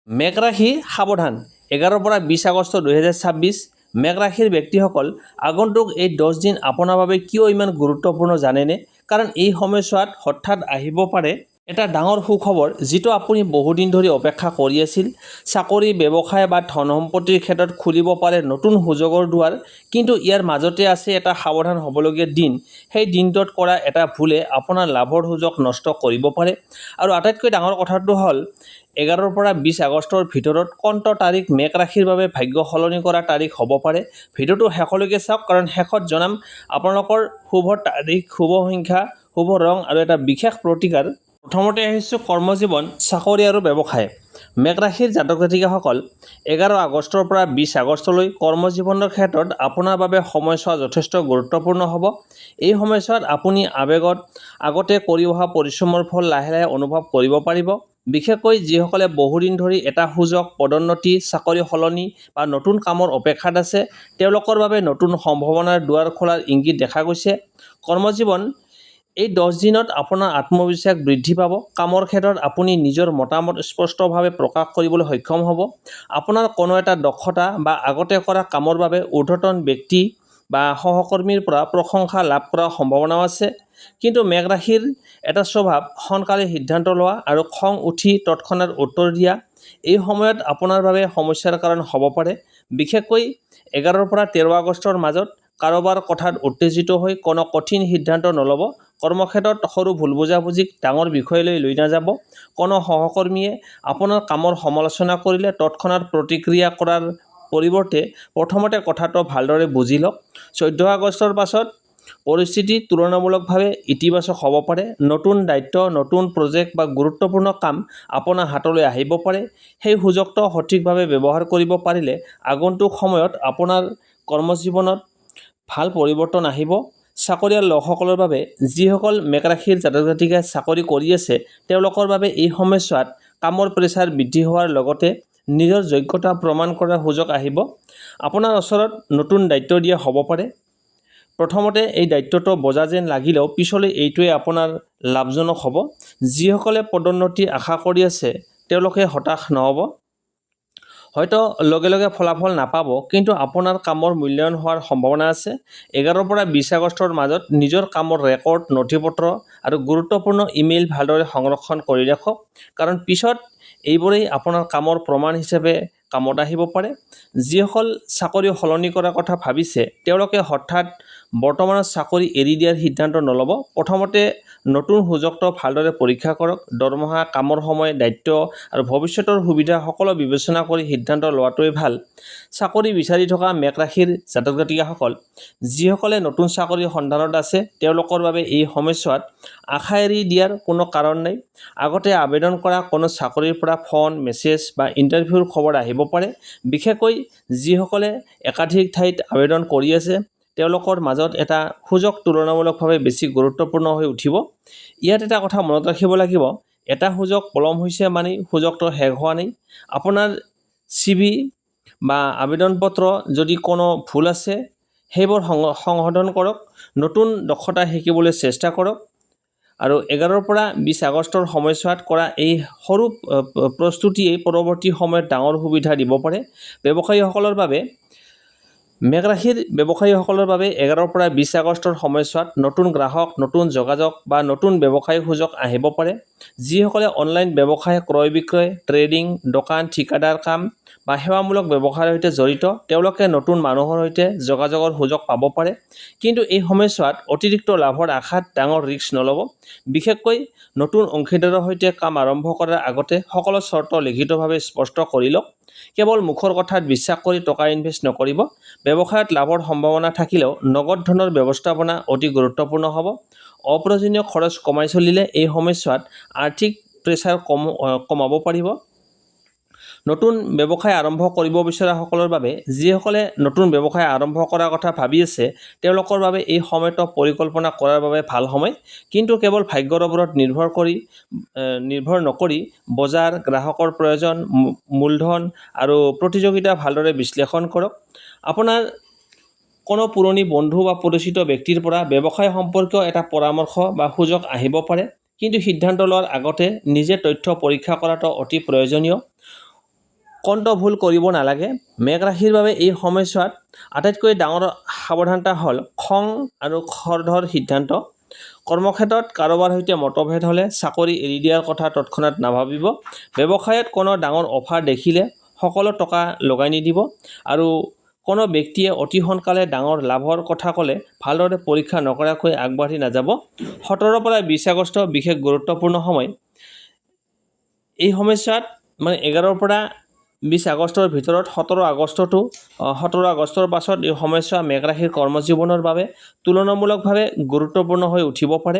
মেঘ ৰাশি সাৱধান 11 পৰা 20 আগষ্ট 2026 মেঘ ৰাশিৰ ব্যক্তিসকল আগন্তুক এই 10 দিন আপোনাৰ বাবে কিয় ইমান গুৰুত্বপূৰ্ণ জানেনে? কাৰণ এই সময়ছোৱাত হঠাৎ আহিব পাৰে এটা ডাঙৰ সুখবৰ যিটো আপুনি বহুদিন ধৰি অপেক্ষা কৰি আছিল। চাকৰি, ব্যৱসায় বা ধন সম্পত্তিৰ ক্ষেত্ৰত খুলিব পাৰে নতুন সুযোগৰ দুৱাৰ, কিন্তু ইয়াৰ মাজতে আছে এটা সাৱধান হ'বলগীয়া দিন। সেই দিনটোত কৰা এটা ভুলে আপোনাৰ লাভৰ সুযোগ নষ্ট কৰিব পাৰে। আৰু আটাইতকৈ ডাঙৰ কথাটো হ'ল 11 পৰা 20 আগষ্টৰ ভিতৰত কোনটো তাৰিখ মেঘ ৰাশিৰ বাবে ভাগ্য সলনি কৰা তাৰিখ হ'ব পাৰে। ভিডিঅ'টো শেষলৈকে চাওক, কাৰণ শেষত জনাম আপোনালোকৰ শুভ তাৰিখ, শুভ সংখ্যা, শুভ ৰং আৰু এটা বিশেষ প্ৰতিকাৰ। প্ৰথমতে আহিছোঁ কৰ্মজীৱন, চাকৰি আৰু ব্যৱসায়। মেঘ ৰাশিৰ জাতক জাতিকাসকল 11 আগষ্টৰ পৰা 20 আগষ্টলৈ কৰ্মজীৱনৰ ক্ষেত্ৰত আপোনাৰ বাবে সময়ছোৱা যথেষ্ট গুৰুত্বপূৰ্ণ হ'ব। এই সময়ছোৱাত আপুনি আৱেগত আগতে কৰি অহা পৰিশ্ৰমৰ ফল লাহে লাহে অনুভৱ কৰিব পাৰিব। বিশেষকৈ যিসকলে বহুদিন ধৰি এটা সুযোগ, পদোন্নতি, চাকৰি সলনি বা নতুন কামৰ অপেক্ষাত আছে, তেওঁলোকৰ বাবে নতুন সম্ভাৱনাৰ দুৱাৰ খোলাৰ ইংগিত দেখা গৈছে। কৰ্মজীৱন এই 10 দিনত আপোনাৰ আত্মবিশ্বাস বৃদ্ধি পাব। কামৰ ক্ষেত্ৰত আপুনি নিজৰ মতামত স্পষ্টভাৱে প্ৰকাশ কৰিবলৈ সক্ষম হ'ব। আপোনাৰ কোনো এটা দক্ষতা বা আগতে কৰা কামৰ বাবে ঊৰ্ধ্বতন ব্যক্তি বা সহকৰ্মীৰ পৰা প্ৰশংসা লাভ কৰাৰ সম্ভাৱনাও আছে। কিন্তু মেঘ ৰাশিৰ এটা স্বভাৱ সোনকালে সিদ্ধান্ত লোৱা আৰু খং উঠি তৎক্ষণাত উত্তৰ দিয়া। এই সময়ত আপোনাৰ বাবে সমস্যাৰ কাৰণ হ'ব পাৰে। বিশেষকৈ 11 পৰা 13 আগষ্টৰ মাজত কাৰোবাৰ কথাত উত্তেজিত হৈ কোনো কঠিন সিদ্ধান্ত নল'ব। কৰ্মক্ষেত্ৰত সৰু ভুল বুজাবুজিক ডাঙৰ বিষয়লৈ লৈ নাযাব। কোনো সহকৰ্মীয়ে আপোনাৰ কামৰ সমালোচনা কৰিলে তৎক্ষণাত প্ৰতিক্ৰিয়া কৰাৰ পৰিৱৰ্তে প্ৰথমতে কথাটো ভালদৰে বুজি লওক। 14 আগষ্টৰ পাছত পৰিস্থিতি তুলনামূলকভাৱে ইতিবাচক হ'ব পাৰে। নতুন দায়িত্ব, নতুন প্ৰজেক্ট বা গুৰুত্বপূৰ্ণ কাম আপোনাৰ হাতলৈ আহিব পাৰে। সেই সুযোগটো সঠিকভাৱে ব্যৱহাৰ কৰিব পাৰিলে আগন্তুক সময়ত আপোনাৰ কৰ্মজীৱনত ভাল পৰিৱৰ্তন আহিব। চাকৰিয়াল লোকসকলৰ বাবে, যিসকল মেঘ ৰাশিৰ জাতক জাতিকাই চাকৰি কৰি আছে, তেওঁলোকৰ বাবে এই সময়ছোৱাত কামৰ প্ৰেছাৰ বৃদ্ধি হোৱাৰ লগতে নিজৰ যোগ্যতা প্ৰমাণ কৰাৰ সুযোগ আহিব। আপোনাৰ ওচৰত নতুন দায়িত্ব দিয়া হ'ব পাৰে। প্ৰথমতে এই দায়িত্বটো বজা যেন লাগিলেও পিছলৈ এইটোৱে আপোনাৰ লাভজনক হ'ব। যিসকলে পদোন্নতি আশা কৰি আছে, তেওঁলোকে হতাশ নহ'ব। হয়তো লগে লগে ফলাফল নাপাব, কিন্তু আপোনাৰ কামৰ মূল্যায়ন হোৱাৰ সম্ভাৱনা আছে। 11 পৰা 20 আগষ্টৰ মাজত নিজৰ কামৰ ৰেকৰ্ড, নথিপত্ৰ আৰু গুৰুত্বপূৰ্ণ ইমেইল ভালদৰে সংৰক্ষণ কৰি ৰাখক, কাৰণ পিছত এইবোৰেই আপোনাৰ কামৰ প্ৰমাণ হিচাপে কামত আহিব পাৰে। যিসকল চাকৰি সলনি কৰাৰ কথা ভাবিছে, তেওঁলোকে হঠাৎ বৰ্তমানৰ চাকৰি এৰি দিয়াৰ সিদ্ধান্ত নল'ব। প্ৰথমতে নতুন সুযোগটো ভালদৰে পৰীক্ষা কৰক। দৰমহা, কামৰ সময়, দায়িত্ব আৰু ভৱিষ্যতৰ সুবিধা সকলো বিবেচনা কৰি সিদ্ধান্ত লোৱাটোৱে ভাল। চাকৰি বিচাৰি থকা মেঘ ৰাশিৰ জাতক জাতিকাসকল, যিসকলে নতুন চাকৰিৰ সন্ধানত আছে, তেওঁলোকৰ বাবে এই সময়ছোৱাত আশা এৰি দিয়াৰ কোনো কাৰণ নাই। আগতে আবেদন কৰা কোনো চাকৰিৰ পৰা ফোন, মেছেজ বা ইণ্টাৰভিউৰ খবৰ আহিব পাৰে। বিশেষকৈ যিসকলে একাধিক ঠাইত আবেদন কৰি আছে, তেওঁলোকৰ মাজত এটা সুযোগ তুলনামূলকভাৱে বেছি গুৰুত্বপূৰ্ণ হৈ উঠিব। ইয়াত এটা কথা মনত ৰাখিব লাগিব, এটা সুযোগ পলম হৈছে মানেই সুযোগটো শেষ হোৱা নাই। আপোনাৰ CV বা আবেদন পত্ৰ যদি কোনো ভুল আছে, সেইবোৰ সংশোধন কৰক। নতুন দক্ষতা শিকিবলৈ চেষ্টা কৰক। আৰু 11 পৰা 20 আগষ্টৰ সময়ছোৱাত কৰা এই সৰু প্ৰস্তুতিয়ে পৰৱৰ্তী সময়ত ডাঙৰ সুবিধা দিব পাৰে। ব্যৱসায়ীসকলৰ বাবে, মেঘ ৰাশিৰ ব্যৱসায়ীসকলৰ বাবে 11 পৰা 20 আগষ্টৰ সময়ছোৱাত নতুন গ্ৰাহক, নতুন যোগাযোগ বা নতুন ব্যৱসায়িক সুযোগ আহিব পাৰে। যিসকলে অনলাইন ব্যৱসায়, ক্ৰয় বিক্ৰয়, ট্ৰেডিং, দোকান, ঠিকাদাৰ কাম বা সেৱামূলক ব্যৱসায়ৰ সৈতে জড়িত, তেওঁলোকে নতুন মানুহৰ সৈতে যোগাযোগৰ সুযোগ পাব পাৰে। কিন্তু এই সময়ছোৱাত অতিৰিক্ত লাভৰ আশাত ডাঙৰ ৰিস্ক নল'ব। বিশেষকৈ নতুন অংশীদাৰৰ সৈতে কাম আৰম্ভ কৰাৰ আগতে সকলো চৰ্ত লিখিতভাৱে স্পষ্ট কৰি লওক। কেৱল মুখৰ কথাত বিশ্বাস কৰি টকা ইনভেষ্ট নকৰিব। ব্যৱসায়ত লাভৰ সম্ভাৱনা থাকিলেও নগদ ধনৰ ব্যৱস্থাপনা অতি গুৰুত্বপূৰ্ণ হ'ব। অপ্ৰয়োজনীয় খৰচ কমাই চলিলে এই সময়ছোৱাত আৰ্থিক প্ৰেছাৰ কমাব পাৰিব। নতুন ব্যৱসায় আৰম্ভ কৰিব বিচৰাসকলৰ বাবে, যিসকলে নতুন ব্যৱসায় আৰম্ভ কৰাৰ কথা ভাবি আছে, তেওঁলোকৰ বাবে এই সময়টো পৰিকল্পনা কৰাৰ বাবে ভাল সময়। কিন্তু কেৱল ভাগ্যৰ ওপৰত নিৰ্ভৰ নকৰি বজাৰ, গ্ৰাহকৰ প্ৰয়োজন, মূলধন আৰু প্ৰতিযোগিতা ভালদৰে বিশ্লেষণ কৰক। আপোনাৰ কোনো পুৰণি বন্ধু বা পৰিচিত ব্যক্তিৰ পৰা ব্যৱসায় সম্পৰ্কীয় এটা পৰামৰ্শ বা সুযোগ আহিব পাৰে, কিন্তু সিদ্ধান্ত লোৱাৰ আগতে নিজে তথ্য পৰীক্ষা কৰাটো অতি প্ৰয়োজনীয়। কণ্ঠ ভুল কৰিব নালাগে। মেঘ ৰাশিৰ বাবে এই সময়ছোৱাত আটাইতকৈ ডাঙৰ সাৱধানতা হ'ল খং আৰু খৰধৰ সিদ্ধান্ত। কৰ্মক্ষেত্ৰত কাৰোবাৰ সৈতে মতভেদ হ'লে চাকৰি এৰি দিয়াৰ কথা তৎক্ষণাত নাভাবিব। ব্যৱসায়ত কোনো ডাঙৰ অফাৰ দেখিলে সকলো টকা লগাই নিদিব আৰু কোনো ব্যক্তিয়ে অতি সোনকালে ডাঙৰ লাভৰ কথা ক'লে ভালদৰে পৰীক্ষা নকৰাকৈ আগবাঢ়ি নাযাব। 17 পৰা 20 আগষ্ট বিশেষ গুৰুত্বপূৰ্ণ সময়। এই সময়ছোৱাত 11 পৰা 20 আগষ্টৰ ভিতৰত 17 আগষ্টৰ পাছত এই সময়ছোৱা মেঘ ৰাশিৰ কৰ্মজীৱনৰ বাবে তুলনামূলকভাৱে গুৰুত্বপূৰ্ণ হৈ উঠিব পাৰে।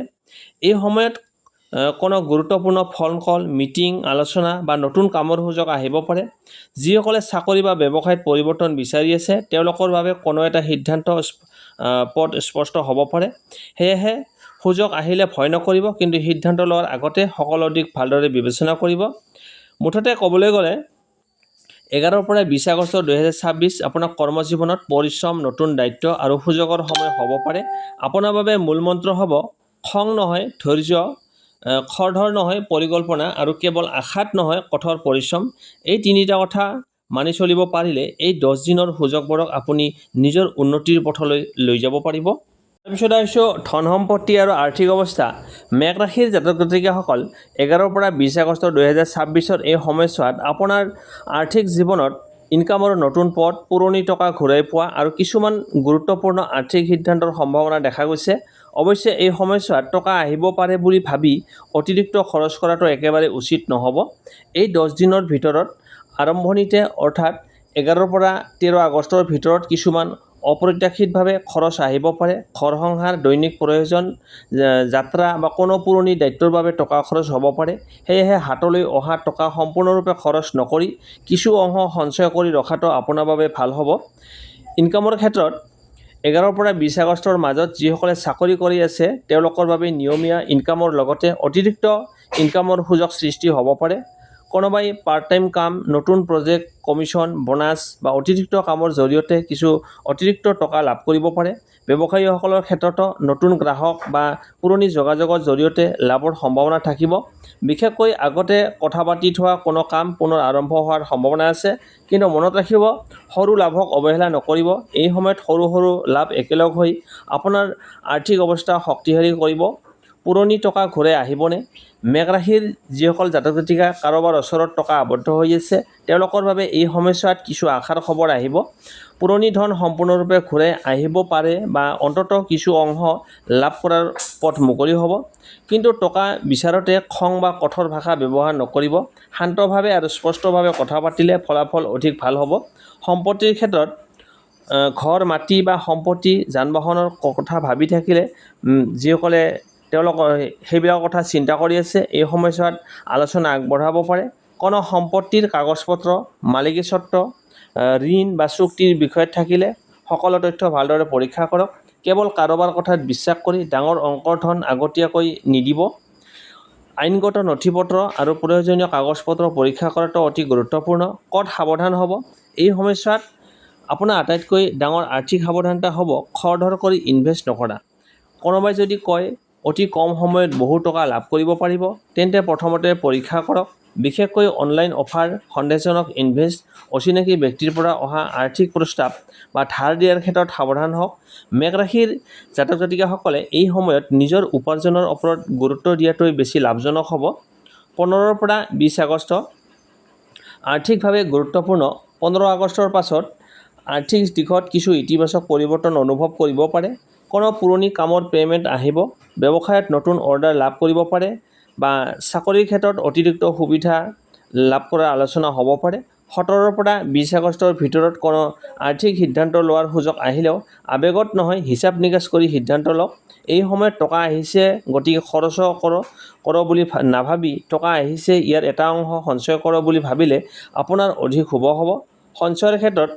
এই সময়ত কোনো গুৰুত্বপূৰ্ণ ফোন কল, মিটিং, আলোচনা বা নতুন কামৰ সুযোগ আহিব পাৰে। যিসকলে চাকৰি বা ব্যৱসায়ত পৰিৱৰ্তন বিচাৰি আছে তেওঁলোকৰ বাবে কোনো এটা সিদ্ধান্ত পথ স্পষ্ট হ'ব পাৰে। সেয়েহে সুযোগ আহিলে ভয় নকৰিব, কিন্তু সিদ্ধান্ত লোৱাৰ আগতে সকলো দিশ ভালদৰে বিবেচনা কৰিব। মুঠতে ক'বলৈ গ'লে 11 পৰা 20 আগষ্ট 2026 আপোনাৰ কৰ্মজীৱনত পৰিশ্ৰম, নতুন দায়িত্ব আৰু সুযোগৰ সময় হ'ব পাৰে। আপোনাৰ বাবে মূল মন্ত্ৰ হ'ব খং নহয় ধৈৰ্য, খৰধৰ নহয় পৰিকল্পনা আৰু কেৱল আশাত নহয় কঠোৰ পৰিশ্ৰম। এই তিনিটা কথা মানি চলিব পাৰিলে এই 10 দিনৰ সুযোগবোৰক আপুনি নিজৰ উন্নতিৰ পথলৈ লৈ যাব পাৰিব। তাৰপিছত আহিছোঁ ধন সম্পত্তি আৰু আৰ্থিক অৱস্থা। মেঘ ৰাশিৰ জাতক জাতিকাসকল 11 পৰা 20 আগষ্ট 2026 এই সময়ছোৱাত আপোনাৰ আৰ্থিক জীৱনত ইনকামৰ নতুন পথ, পুৰণি টকা ঘূৰাই পোৱা আৰু কিছুমান গুৰুত্বপূৰ্ণ আৰ্থিক সিদ্ধান্তৰ সম্ভাৱনা দেখা গৈছে। অৱশ্যে এই সময়ছোৱাত টকা আহিব পাৰে বুলি ভাবি অতিৰিক্ত খৰচ কৰাটো একেবাৰে উচিত নহ'ব। এই 10 দিনৰ ভিতৰত আৰম্ভণিতে অৰ্থাৎ 11 পৰা 13 আগষ্টৰ ভিতৰত কিছুমান অপ্ৰত্যাশিতভাৱে খৰচ আহিব পাৰে। ঘৰ সংসাৰ, দৈনিক প্ৰয়োজন, যাত্ৰা বা কোনো পুৰণি দায়িত্বৰ বাবে টকা খৰচ হ'ব পাৰে। সেয়েহে হাতলৈ অহা টকা সম্পূৰ্ণৰূপে খৰচ নকৰি কিছু অংশ সঞ্চয় কৰি ৰখাটো আপোনাৰ বাবে ভাল হ'ব। ইনকামৰ ক্ষেত্ৰত 11 পৰা 20 আগষ্টৰ মাজত যিসকলে চাকৰি কৰি আছে তেওঁলোকৰ বাবে নিয়মীয়া ইনকামৰ লগতে অতিৰিক্ত ইনকামৰ সুযোগ সৃষ্টি হ'ব পাৰে। কোনোবাই পাৰ্ট টাইম কাম, নতুন প্ৰজেক্ট, কমিশ্যন, বোনাছ বা অতিৰিক্ত কামৰ জৰিয়তে কিছু অতিৰিক্ত টকা লাভ কৰিব পাৰে। ব্যৱসায়ীসকলৰ ক্ষেত্ৰতো নতুন গ্ৰাহক বা পুৰণি যোগাযোগৰ জৰিয়তে লাভৰ সম্ভাৱনা থাকিব। বিশেষকৈ আগতে কথা পাতি থোৱা কোনো কাম পুনৰ আৰম্ভ হোৱাৰ সম্ভাৱনা আছে। কিন্তু মনত ৰাখিব, সৰু লাভক অৱহেলা নকৰিব। এই সময়ত সৰু সৰু লাভ একেলগ হৈ আপোনাৰ আৰ্থিক অৱস্থা শক্তিশালী কৰিব। পুৰণি টকা ঘূৰাই আহিবনে? মেঘ ৰাশিৰ যিসকল জাতক জাতিকা কাৰোবাৰ ওচৰত টকা আবদ্ধ হৈ আছে তেওঁলোকৰ বাবে এই সময়ছোৱাত কিছু আশাৰ খবৰ আহিব। পুৰণি ধন সম্পূৰ্ণৰূপে ঘূৰাই আহিব পাৰে বা অন্ততঃ কিছু অংশ লাভ কৰাৰ পথ মুকলি হ'ব। কিন্তু টকা বিচাৰোঁতে খং বা কঠোৰ ভাষা ব্যৱহাৰ নকৰিব। শান্তভাৱে আৰু স্পষ্টভাৱে কথা পাতিলে ফলাফল অধিক ভাল হ'ব। সম্পত্তিৰ ক্ষেত্ৰত ঘৰ, মাটি বা সম্পত্তি, যান বাহনৰ কথা ভাবি থাকিলে যিসকলে তেওঁলোকৰ সেইবিলাকৰ কথা চিন্তা কৰি আছে এই সময়ছোৱাত আলোচনা আগবঢ়াব পাৰে। কোনো সম্পত্তিৰ কাগজ-পত্ৰ, মালিকী স্বত্ব, ঋণ বা চুক্তিৰ বিষয়ত থাকিলে সকলো তথ্য ভালদৰে পৰীক্ষা কৰক। কেৱল কাৰোবাৰ কথাত বিশ্বাস কৰি ডাঙৰ অংকৰ ধন আগতীয়াকৈ নিদিব। আইনগত নথিপত্ৰ আৰু প্ৰয়োজনীয় কাগজ-পত্ৰ পৰীক্ষা কৰাটো অতি গুৰুত্বপূৰ্ণ। ক'ত সাৱধান হ'ব? এই সময়ছোৱাত আপোনাৰ আটাইতকৈ ডাঙৰ আৰ্থিক সাৱধানতা হ'ব খৰধৰ কৰি ইনভেষ্ট নকৰা। কোনোবাই যদি কয় অতি কম সময়ত বহু টকা লাভ কৰিব পাৰিব, তেন্তে প্ৰথমতে পৰীক্ষা কৰক। বিশেষকৈ অনলাইন অফাৰ, সন্দেহজনক ইনভেষ্ট, অচিনাকি ব্যক্তিৰ পৰা অহা আৰ্থিক প্ৰস্তাৱ বা ধাৰ দিয়াৰ ক্ষেত্ৰত সাৱধান হওক। মেঘ ৰাশিৰ জাতক জাতিকাসকলে এই সময়ত নিজৰ উপাৰ্জনৰ ওপৰত গুৰুত্ব দিয়াটোৱে বেছি লাভজনক হ'ব। 15 পৰা 20 আগষ্ট আৰ্থিকভাৱে গুৰুত্বপূৰ্ণ। 15 আগষ্টৰ পাছত আৰ্থিক দিশত কিছু ইতিবাচক পৰিৱৰ্তন অনুভৱ কৰিব পাৰে। কোনো পুৰণি কামৰ পে'মেণ্ট আহিব। ব্যৱসায়ত নতুন অৰ্ডাৰ লাভ কৰিব পাৰে বা চাকৰিৰ ক্ষেত্ৰত অতিৰিক্ত সুবিধা লাভ কৰাৰ আলোচনা হ'ব পাৰে। 17 পৰা 20 আগষ্টৰ ভিতৰত কোনো আৰ্থিক সিদ্ধান্ত লোৱাৰ সুযোগ আহিলেও আৱেগত নহয়, হিচাপ নিকাচ কৰি সিদ্ধান্ত লওক। এই সময়ত টকা আহিছে গতিকে খৰচ কৰোঁ বুলি নাভাবি টকা আহিছে ইয়াৰ এটা অংশ সঞ্চয় কৰোঁ বুলি ভাবিলে আপোনাৰ অধিক শুভ হ'ব। সঞ্চয়ৰ ক্ষেত্ৰত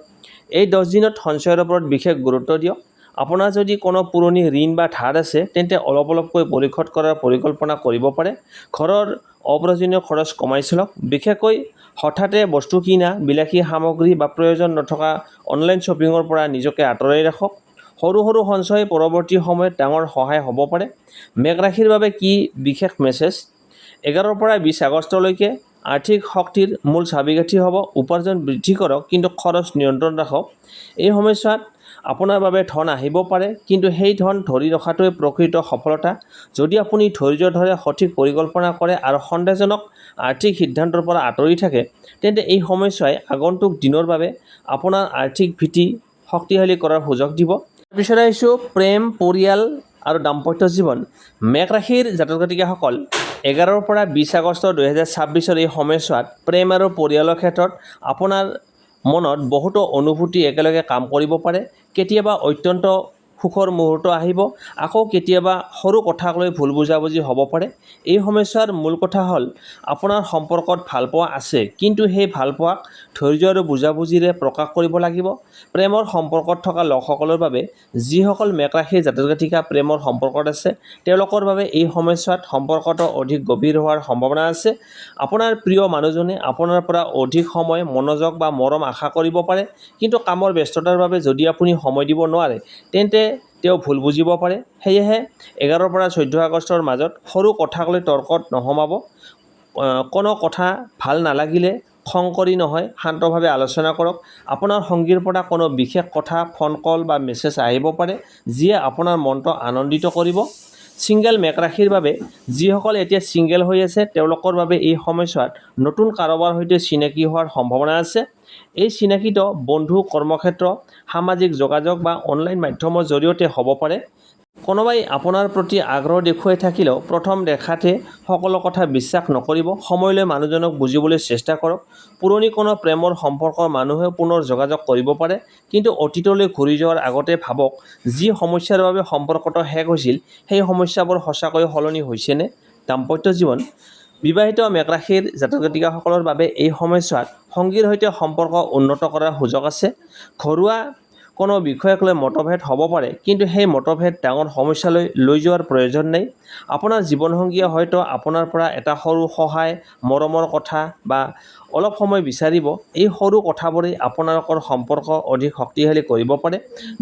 এই 10 দিনত সঞ্চয়ৰ ওপৰত বিশেষ গুৰুত্ব দিয়ক। আপোনাৰ যদি কোনো পুৰণি ঋণ বা ধাৰ আছে তেন্তে অলপ অলপকৈ পৰিশোধ কৰাৰ পৰিকল্পনা কৰিব পাৰে। ঘৰৰ অপ্ৰয়োজনীয় খৰচ কমাই চলক। বিশেষকৈ হঠাতে বস্তু কিনা, বিলাসী সামগ্ৰী বা প্ৰয়োজন নথকা অনলাইন শ্বপিঙৰ পৰা নিজকে আঁতৰাই ৰাখক। সৰু সৰু সঞ্চয় পৰৱৰ্তী সময়ত ডাঙৰ সহায় হ'ব পাৰে। মেঘ ৰাশিৰ বাবে কি বিশেষ মেছেজ? 11 পৰা 20 আগষ্টলৈকে আৰ্থিক শক্তিৰ মূল চাবিকাঠি হ'ব। উপাৰ্জন বৃদ্ধি কৰক কিন্তু খৰচ নিয়ন্ত্ৰণ ৰাখক। এই সময়ছোৱাত আপোনাৰ বাবে ধন আহিব পাৰে, কিন্তু সেই ধন ধৰি ৰখাটোৱে প্ৰকৃত সফলতা। যদি আপুনি ধৈৰ্য ধৰে, সঠিক পৰিকল্পনা কৰে আৰু সন্দেহজনক আৰ্থিক সিদ্ধান্তৰ পৰা আঁতৰি থাকে, তেন্তে এই সময়ছোৱাই আগন্তুক দিনৰ বাবে আপোনাৰ আৰ্থিক ভীতি শক্তিশালী কৰাৰ সুযোগ দিব। তাৰপিছত আহিছোঁ প্ৰেম, পৰিয়াল আৰু দাম্পত্য জীৱন। মেষ ৰাশিৰ জাতক জাতিকাসকল 11 পৰা 20 আগষ্ট 2026 এই সময়ছোৱাত প্ৰেম আৰু পৰিয়ালৰ ক্ষেত্ৰত আপোনাৰ মনত বহুতো অনুভূতি একেলগে কাম কৰিব পাৰে। কেতিয়াবা অত্যন্ত সুখৰ মুহূৰ্ত আহিব, আকৌ কেতিয়াবা সৰু কথাক লৈ ভুল বুজাবুজি হ'ব পাৰে। এই সময়ছোৱাৰ মূল কথা হ'ল আপোনাৰ সম্পৰ্কত ভালপোৱা আছে, কিন্তু সেই ভালপোৱাক ধৈৰ্য আৰু বুজাবুজিৰে প্ৰকাশ কৰিব লাগিব। প্ৰেমৰ সম্পৰ্কত থকা লোকসকলৰ বাবে, যিসকল মেষ ৰাশিৰ জাতক জাতিকা প্ৰেমৰ সম্পৰ্কত আছে, তেওঁলোকৰ বাবে এই সময়ছোৱাত সম্পৰ্কটো অধিক গভীৰ হোৱাৰ সম্ভাৱনা আছে। আপোনাৰ প্ৰিয় মানুহজনে আপোনাৰ পৰা অধিক সময়, মনোযোগ বা মৰম আশা কৰিব পাৰে, কিন্তু কামৰ ব্যস্ততাৰ বাবে যদি আপুনি সময় দিব নোৱাৰে, তেন্তে তেওঁ ভুল বুজিব পাৰে। সেয়েহে 11 পৰা 14 আগষ্টৰ মাজত সৰু কথাক লৈ তৰ্কত নোসোমাব। কোনো কথা ভাল নালাগিলে খং কৰি নহয়, শান্তভাৱে আলোচনা কৰক। আপোনাৰ সঙ্গীৰ পৰা কোনো বিশেষ কথা, ফোন কল বা মেছেজ আহিব পাৰে, যিয়ে আপোনাৰ মনটো আনন্দিত কৰিব। ছিংগেল মেষ ৰাশিৰ বাবে, যিসকল এতিয়া ছিংগেল হৈ আছে, তেওঁলোকৰ বাবে এই সময়ছোৱাত নতুন কাৰোবাৰ সৈতে চিনাকি হোৱাৰ সম্ভাৱনা আছে। এই চিনাকিটো বন্ধু, কৰ্মক্ষেত্ৰ, সামাজিক যোগাযোগ বা অনলাইন মাধ্যমৰ জৰিয়তে হ'ব পাৰে। কোনোবাই আপোনাৰ প্ৰতি আগ্ৰহ দেখুৱাই থাকিলেও প্ৰথম দেখাতে সকলো কথা বিশ্বাস নকৰিব। সময় লৈ মানুহজনক বুজিবলৈ চেষ্টা কৰক। পুৰণি কোনো প্ৰেমৰ সম্পৰ্কৰ মানুহে পুনৰ যোগাযোগ কৰিব পাৰে, কিন্তু অতীতলৈ ঘূৰি যোৱাৰ আগতে ভাবক, যি সমস্যাৰ বাবে সম্পৰ্কটো শেষ হৈছিল, সেই সমস্যাবোৰ সঁচাকৈ সলনি হৈছেনে? দাম্পত্য জীৱন। বিবাহিত মেষ ৰাশিৰ জাতক জাতিকাসকলৰ বাবে এই সময়ছোৱাত সঙ্গীৰ সৈতে সম্পৰ্ক উন্নত কৰাৰ সুযোগ আছে। ঘৰুৱা কোনো বিষয়ক লৈ মতভেদ হ'ব পাৰে, কিন্তু সেই মতভেদ ডাঙৰ সমস্যালৈ লৈ যোৱাৰ প্ৰয়োজন নাই। আপোনাৰ জীৱনসংগীয়ে হয়তো আপোনাৰ পৰা এটা সৰু সহায়, মৰমৰ কথা বা অলপ সময় বিচাৰিব। এই সৰু কথাবোৰেই আপোনালোকৰ সম্পৰ্ক অধিক শক্তিশালী কৰিব পাৰে।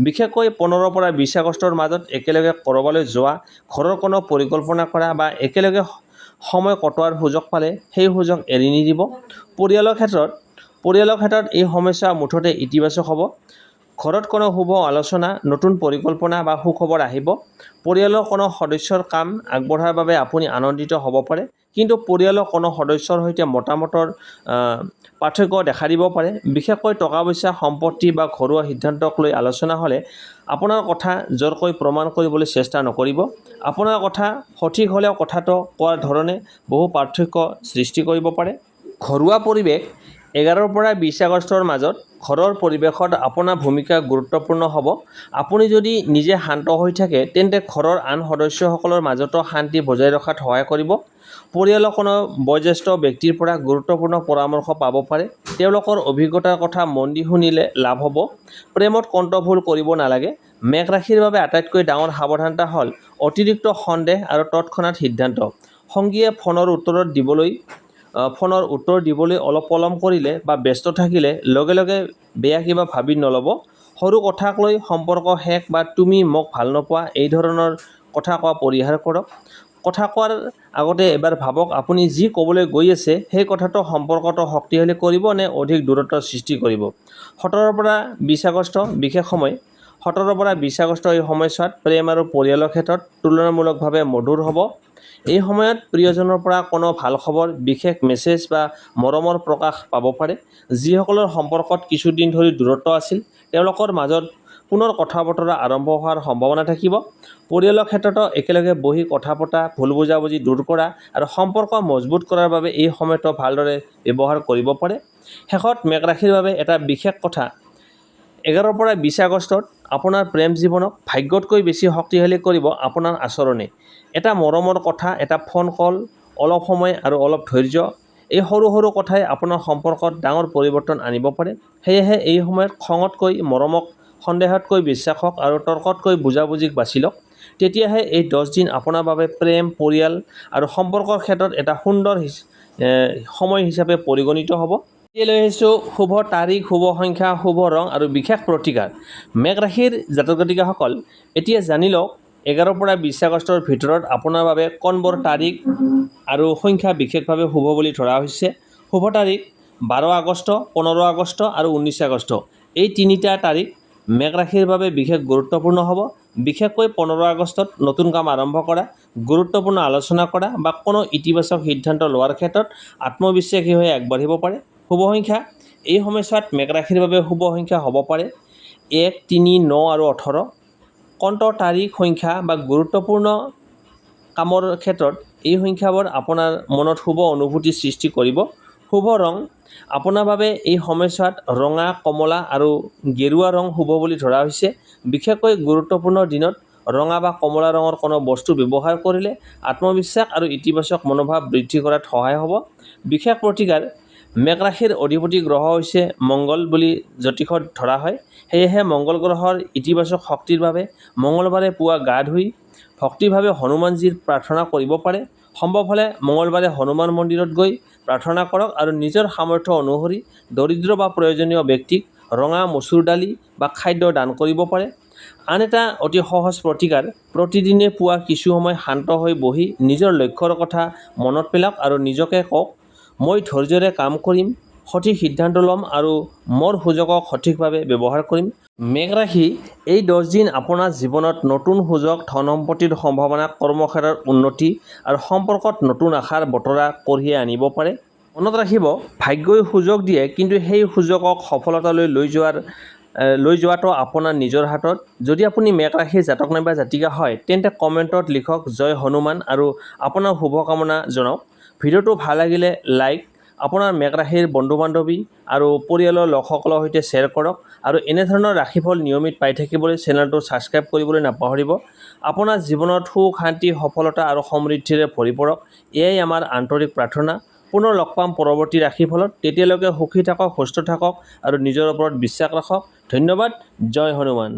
বিশেষকৈ 15 পৰা 20 আগষ্টৰ মাজত একেলগে ক'ৰবালৈ যোৱা, ঘৰৰ কোনো পৰিকল্পনা কৰা বা একেলগে সময় কটোৱাৰ সুযোগ পালে সেই সুযোগ এৰি নিদিব। পৰিয়ালৰ ক্ষেত্ৰত এই সমস্যা মুঠতে ইতিবাচক হ'ব। ঘৰত কোনো শুভ আলোচনা, নতুন পৰিকল্পনা বা সুখবৰ আহিব। পৰিয়ালৰ কোনো সদস্যৰ কাম আগবঢ়াৰ বাবে আপুনি আনন্দিত হ'ব পাৰে, কিন্তু পৰিয়ালৰ কোনো সদস্যৰ সৈতে মতামতৰ পাৰ্থক্য দেখা দিব পাৰে। বিশেষকৈ টকা-পইচা, সম্পত্তি বা ঘৰুৱা সিদ্ধান্তক লৈ আলোচনা হ'লে আপোনাৰ কথা জোৰকৈ প্ৰমাণ কৰিবলৈ চেষ্টা নকৰিব। আপোনাৰ কথা সঠিক হ'লেও কথাটো কোৱাৰ ধৰণে বহু পাৰ্থক্য সৃষ্টি কৰিব পাৰে। ঘৰুৱা পৰিৱেশ। 11 পৰা 20 আগষ্টৰ মাজত ঘৰৰ পৰিৱেশত আপোনাৰ ভূমিকা গুৰুত্বপূৰ্ণ হ'ব। আপুনি যদি নিজে শান্ত হৈ থাকে, তেন্তে ঘৰৰ আন সদস্যসকলৰ মাজতো শান্তি বজাই ৰখাত সহায় কৰিব। পৰিয়ালৰ কোনো বয়োজ্যেষ্ঠ ব্যক্তিৰ পৰা গুৰুত্বপূৰ্ণ পৰামৰ্শ পাব পাৰে। তেওঁলোকৰ অভিজ্ঞতাৰ কথা মন দি শুনিলে লাভ হ'ব। প্ৰেমত কণ্ঠভুল কৰিব নালাগে। মেষ ৰাশিৰ বাবে আটাইতকৈ ডাঙৰ সাৱধানতা হ'ল অতিৰিক্ত সন্দেহ আৰু তৎক্ষণাত সিদ্ধান্ত। সঙ্গীয়ে ফোনৰ উত্তৰ দিবলৈ অলপ পলম কৰিলে বা ব্যস্ত থাকিলে লগে লগে বেয়া কিবা ভাবি নল'ব। সৰু কথাক লৈ সম্পৰ্ক শেষ বা তুমি মোক ভাল নোপোৱা এই ধৰণৰ কথা কোৱা পৰিহাৰ কৰক। কথা কোৱাৰ আগতে এবাৰ ভাবক, আপুনি যি ক'বলৈ গৈ আছে সেই কথাটো সম্পৰ্কটো শক্তিশালী কৰিব নে অধিক দূৰত্বৰ সৃষ্টি কৰিব। 17 পৰা 20 আগষ্ট বিশেষ সময়। 17 পৰা 20 আগষ্ট এই সময়ছোৱাত প্ৰেম আৰু পৰিয়ালৰ ক্ষেত্ৰত তুলনামূলকভাৱে মধুৰ হ'ব। এই সময়ত প্ৰিয়জনৰ পৰা কোনো ভাল খবৰ, বিশেষ মেছেজ বা মৰমৰ প্ৰকাশ পাব পাৰে। যিসকলৰ সম্পৰ্কত কিছুদিন ধৰি দূৰত্ব আছিল, তেওঁলোকৰ মাজত পুনৰ কথা বতৰা আৰম্ভ হোৱাৰ সম্ভাৱনা থাকিব। পৰিয়ালৰ ক্ষেত্ৰতো একেলগে বহি কথা পতা, ভুল বুজাবুজি দূৰ কৰা আৰু সম্পৰ্ক মজবুত কৰাৰ বাবে এই সময়টো ভালদৰে ব্যৱহাৰ কৰিব পাৰে। শেষত মেষ ৰাশিৰ বাবে এটা বিশেষ কথা, 11 পৰা 20 আগষ্টত আপোনাৰ প্ৰেম জীৱনক ভাগ্যতকৈ বেছি শক্তিশালী কৰিব আপোনাৰ আচৰণে। এটা মৰমৰ কথা, এটা ফোন কল, অলপ সময় আৰু অলপ ধৈৰ্য, এই সৰু সৰু কথাই আপোনাৰ সম্পৰ্কত ডাঙৰ পৰিৱৰ্তন আনিব পাৰে। সেয়েহে এই সময়ত খঙতকৈ মৰমক, সন্দেহতকৈ বিশ্বাসক আৰু তৰ্কতকৈ বুজাবুজিক বাছি লওক। তেতিয়াহে এই 10 দিন আপোনাৰ বাবে প্ৰেম, পৰিয়াল আৰু সম্পৰ্কৰ ক্ষেত্ৰত এটা সুন্দৰ সময় হিচাপে পৰিগণিত হ'ব। এতিয়া লৈ আহিছোঁ শুভ তাৰিখ, শুভ সংখ্যা, শুভ ৰং আৰু বিশেষ প্ৰতিকাৰ। মেষ ৰাশিৰ জাতক জাতিকাসকল, এতিয়া জানি লওক 11 পৰা 20 আগষ্টৰ ভিতৰত আপোনাৰ বাবে কোনবোৰ তাৰিখ আৰু সংখ্যা বিশেষভাৱে শুভ বুলি ধৰা হৈছে। শুভ তাৰিখ 12 আগষ্ট, 15 আগষ্ট আৰু 19 আগষ্ট। এই তিনিটা তাৰিখ মেঘ ৰাশিৰ বাবে বিশেষ গুৰুত্বপূৰ্ণ হ'ব। বিশেষকৈ 15 আগষ্টত নতুন কাম আৰম্ভ কৰা, গুৰুত্বপূৰ্ণ আলোচনা কৰা বা কোনো ইতিবাচক সিদ্ধান্ত লোৱাৰ ক্ষেত্ৰত আত্মবিশ্বাসী হৈ আগবাঢ়িব পাৰে। শুভ সংখ্যা, এই সময়ছোৱাত মেঘ ৰাশিৰ বাবে শুভ সংখ্যা হ'ব পাৰে 1, 3, 9 আৰু 18। কণ্ট তাৰিখ সংখ্যা বা গুৰুত্বপূৰ্ণ কামৰ ক্ষেত্ৰত এই সংখ্যাবোৰ আপোনাৰ মনত শুভ অনুভূতি সৃষ্টি কৰিব। শুভ ৰং, আপোনাৰ বাবে এই সময়ছোৱাত ৰঙা, কমলা আৰু গেৰুৱা ৰং শুভ বুলি ধৰা হৈছে। বিশেষকৈ গুৰুত্বপূৰ্ণ দিনত ৰঙা বা কমলা ৰঙৰ কোনো বস্তু ব্যৱহাৰ কৰিলে আত্মবিশ্বাস আৰু ইতিবাচক মনোভাৱ বৃদ্ধি কৰাত সহায় হ'ব। বিশেষ প্ৰতিকাৰ, মেঘ ৰাশিৰ অধিপতি গ্ৰহ হৈছে মংগল বুলি জ্যোতিষত ধৰা হয়। সেয়েহে মংগল গ্ৰহৰ ইতিবাচক শক্তিৰ বাবে মঙলবাৰে পুৱা গা ধুই ভক্তিভাৱে হনুমানজীৰ প্ৰাৰ্থনা কৰিব পাৰে। সম্ভৱ হ'লে মঙলবাৰে হনুমান মন্দিৰত গৈ প্ৰাৰ্থনা কৰক আৰু নিজৰ সামৰ্থ্য অনুসৰি দৰিদ্ৰ বা প্ৰয়োজনীয় ব্যক্তিক ৰঙা মচুৰ দালি বা খাদ্য দান কৰিব পাৰে। আন এটা অতি সহজ প্ৰতিকাৰ, প্ৰতিদিনে পুৱা কিছু সময় শান্ত হৈ বহি নিজৰ লক্ষ্যৰ কথা মনত পেলাওক আৰু নিজকে কওক, মই ধৈৰ্য্যৰে কাম কৰিম, সঠিক সিদ্ধান্ত ল'ম আৰু মোৰ সুযোগক সঠিকভাৱে ব্যৱহাৰ কৰিম। মেঘ ৰাশি, এই 10 দিন আপোনাৰ জীৱনত নতুন সুযোগ, ধন সম্পত্তিৰ সম্ভাৱনা, কৰ্মক্ষেত্ৰৰ উন্নতি আৰু সম্পৰ্কত নতুন আশাৰ বতৰা কঢ়িয়াই আনিব পাৰে। মনত ৰাখিব, ভাগ্যই সুযোগ দিয়ে, কিন্তু সেই সুযোগক সফলতালৈ লৈ যোৱাটো আপোনাৰ নিজৰ হাতত। যদি আপুনি মেঘ ৰাশিৰ জাতক নাইবা জাতিকা হয়, তেন্তে কমেণ্টত লিখক জয় হনুমান আৰু আপোনাৰ শুভকামনা জনাওক। ভিডিঅ'টো ভাল লাগিলে লাইক, আপোনাৰ মেঘ ৰাশিৰ বন্ধু-বান্ধৱী আৰু পৰিয়ালৰ লোকসকলৰ সৈতে শ্বেয়াৰ কৰক আৰু এনেধৰণৰ ৰাশিফল নিয়মিত পাই থাকিবলৈ চেনেলটো ছাবস্ক্ৰাইব কৰিবলৈ নাপাহৰিব। আপোনাৰ জীৱনত সুখ, শান্তি, সফলতা আৰু সমৃদ্ধিৰে ভৰি পৰক, এয়াই আমাৰ আন্তৰিক প্ৰাৰ্থনা। পুনৰ লগ পাম পৰৱৰ্তী ৰাশিফলত। তেতিয়ালৈকে সুখী থাকক, সুস্থ থাকক আৰু নিজৰ ওপৰত বিশ্বাস ৰাখক। ধন্যবাদ। জয় হনুমান।